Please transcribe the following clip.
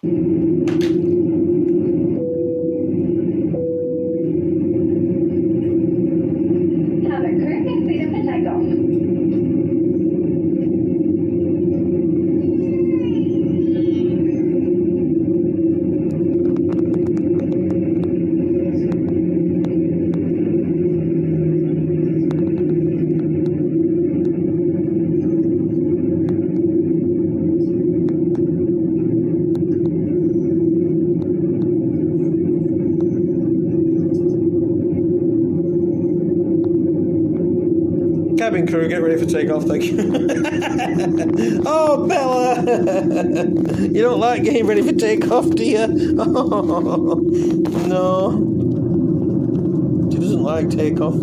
Cabin crew, get cleared for takeoff. Cabin crew, get ready for takeoff, thank you. Oh, Bella! You don't like getting ready for takeoff, do you? Oh, no. She doesn't like takeoff.